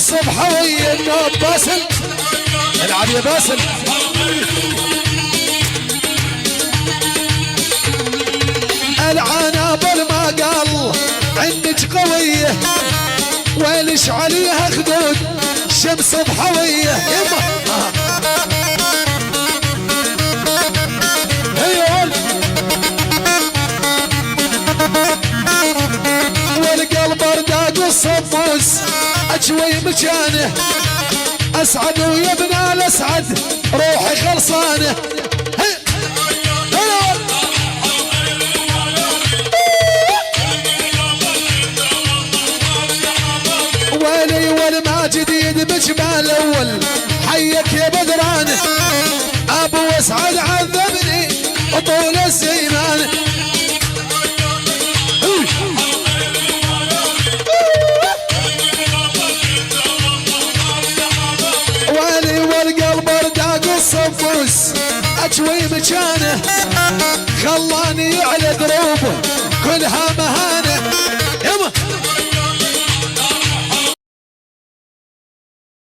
صبحوية النوب باسل العب يا باسل العنابر ما قال عندك قوية ولش عليها خدود شمس صبحوية يما والقلب رداق الصبوس اجوي مكانه اسعد ويا ابن الاسعد روحي خلصانه ولي والما جديد بجمال اول حيك يا بدران ابو اسعد عذبني طول الزيمان ولي والقلب رداق الصفوس اجوي مكانه خلاني على دروبه كلها مهانه